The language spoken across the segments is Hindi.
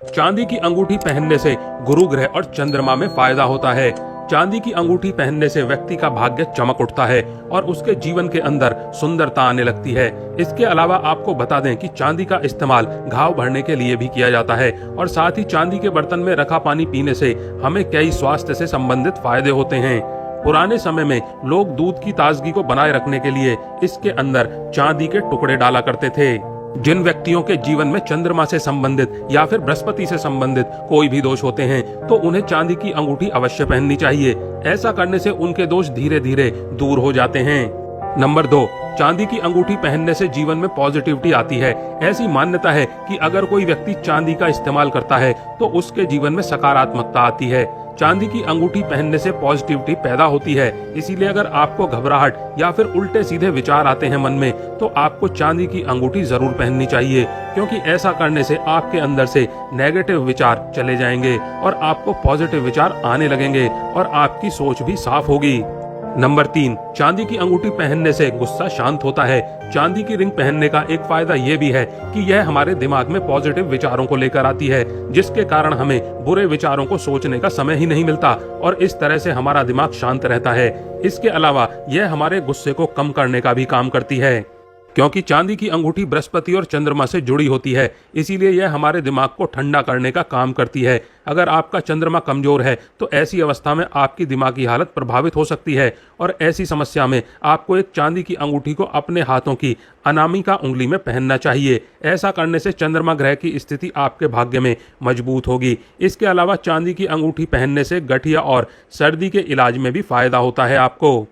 चांदी की अंगूठी पहनने से गुरु ग्रह और चंद्रमा में फायदा होता है। चांदी की अंगूठी पहनने से व्यक्ति का भाग्य चमक उठता है और उसके जीवन के अंदर सुंदरता आने लगती है। इसके अलावा आपको बता दें कि चांदी का इस्तेमाल घाव भरने के लिए भी किया जाता है और साथ ही चांदी के बर्तन में रखा पानी पीने से हमें कई स्वास्थ्य से संबंधित फायदे होते हैं। पुराने समय में लोग दूध की ताजगी को बनाए रखने के लिए इसके अंदर चांदी के टुकड़े डाला करते थे। जिन व्यक्तियों के जीवन में चंद्रमा से संबंधित या फिर बृहस्पति से संबंधित कोई भी दोष होते हैं तो उन्हें चांदी की अंगूठी अवश्य पहननी चाहिए। ऐसा करने से उनके दोष धीरे धीरे दूर हो जाते हैं। नंबर 2, चांदी की अंगूठी पहनने से जीवन में पॉजिटिविटी आती है। ऐसी मान्यता है कि अगर कोई व्यक्ति चांदी का इस्तेमाल करता है तो उसके जीवन में सकारात्मकता आती है। चांदी की अंगूठी पहनने से पॉजिटिविटी पैदा होती है। इसीलिए अगर आपको घबराहट या फिर उल्टे सीधे विचार आते हैं मन में तो आपको चांदी की अंगूठी जरूर पहननी चाहिए, क्योंकि ऐसा करने से आपके अंदर से नेगेटिव विचार चले जाएंगे और आपको पॉजिटिव विचार आने लगेंगे और आपकी सोच भी साफ होगी। नंबर 3, चांदी की अंगूठी पहनने से गुस्सा शांत होता है। चांदी की रिंग पहनने का एक फायदा ये भी है कि यह हमारे दिमाग में पॉजिटिव विचारों को लेकर आती है, जिसके कारण हमें बुरे विचारों को सोचने का समय ही नहीं मिलता और इस तरह से हमारा दिमाग शांत रहता है। इसके अलावा यह हमारे गुस्से को कम करने का भी काम करती है, क्योंकि चांदी की अंगूठी बृहस्पति और चंद्रमा से जुड़ी होती है। इसीलिए यह हमारे दिमाग को ठंडा करने का काम करती है। अगर आपका चंद्रमा कमजोर है तो ऐसी अवस्था में आपकी दिमागी हालत प्रभावित हो सकती है और ऐसी समस्या में आपको एक चांदी की अंगूठी को अपने हाथों की अनामिका उंगली में पहनना चाहिए। ऐसा करने से चंद्रमा ग्रह की स्थिति आपके भाग्य में मजबूत होगी। इसके अलावा चांदी की अंगूठी पहनने से गठिया और सर्दी के इलाज में भी फायदा होता है आपको।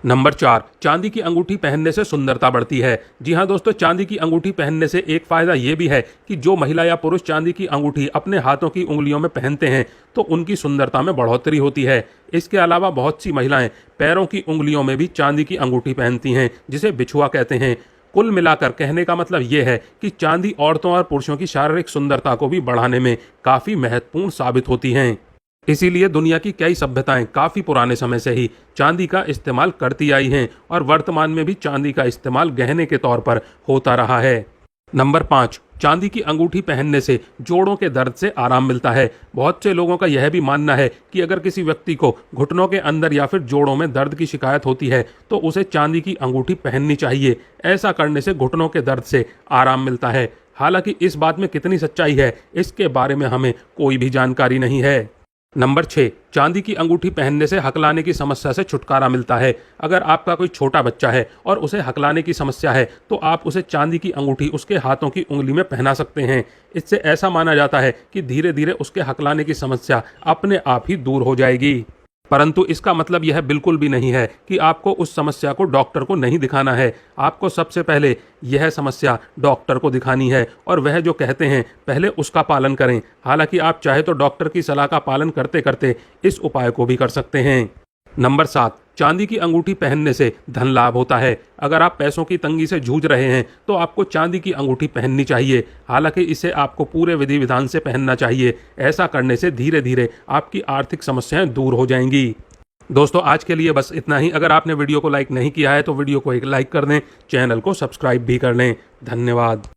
नंबर 4, चांदी की अंगूठी पहनने से सुंदरता बढ़ती है। जी हाँ दोस्तों, चांदी की अंगूठी पहनने से एक फायदा ये भी है कि जो महिला या पुरुष चांदी की अंगूठी अपने हाथों की उंगलियों में पहनते हैं तो उनकी सुंदरता में बढ़ोतरी होती है। इसके अलावा बहुत सी महिलाएं पैरों की उंगलियों में भी चांदी की अंगूठी पहनती हैं, जिसे बिछुआ कहते हैं। कुल मिलाकर कहने का मतलब ये है कि चांदी औरतों और पुरुषों की शारीरिक सुंदरता को भी बढ़ाने में काफी महत्वपूर्ण साबित होती हैं। इसीलिए दुनिया की कई सभ्यताएं काफी पुराने समय से ही चांदी का इस्तेमाल करती आई हैं और वर्तमान में भी चांदी का इस्तेमाल गहने के तौर पर होता रहा है। नंबर 5, चांदी की अंगूठी पहनने से जोड़ों के दर्द से आराम मिलता है। बहुत से लोगों का यह भी मानना है कि अगर किसी व्यक्ति को घुटनों के अंदर या फिर जोड़ों में दर्द की शिकायत होती है तो उसे चांदी की अंगूठी पहननी चाहिए। ऐसा करने से घुटनों के दर्द से आराम मिलता है। हालांकि इस बात में कितनी सच्चाई है इसके बारे में हमें कोई भी जानकारी नहीं है। नंबर 6, चांदी की अंगूठी पहनने से हकलाने की समस्या से छुटकारा मिलता है। अगर आपका कोई छोटा बच्चा है और उसे हकलाने की समस्या है तो आप उसे चांदी की अंगूठी उसके हाथों की उंगली में पहना सकते हैं। इससे ऐसा माना जाता है कि धीरे धीरे उसके हकलाने की समस्या अपने आप ही दूर हो जाएगी। परंतु इसका मतलब यह बिल्कुल भी नहीं है कि आपको उस समस्या को डॉक्टर को नहीं दिखाना है। आपको सबसे पहले यह समस्या डॉक्टर को दिखानी है और वह जो कहते हैं पहले उसका पालन करें। हालांकि आप चाहे तो डॉक्टर की सलाह का पालन करते करते इस उपाय को भी कर सकते हैं। नंबर 7, चांदी की अंगूठी पहनने से धन लाभ होता है। अगर आप पैसों की तंगी से जूझ रहे हैं तो आपको चांदी की अंगूठी पहननी चाहिए। हालांकि इसे आपको पूरे विधि विधान से पहनना चाहिए। ऐसा करने से धीरे धीरे आपकी आर्थिक समस्याएं दूर हो जाएंगी। दोस्तों, आज के लिए बस इतना ही। अगर आपने वीडियो को लाइक नहीं किया है तो वीडियो को एक लाइक कर दें, चैनल को सब्सक्राइब भी कर लें। धन्यवाद।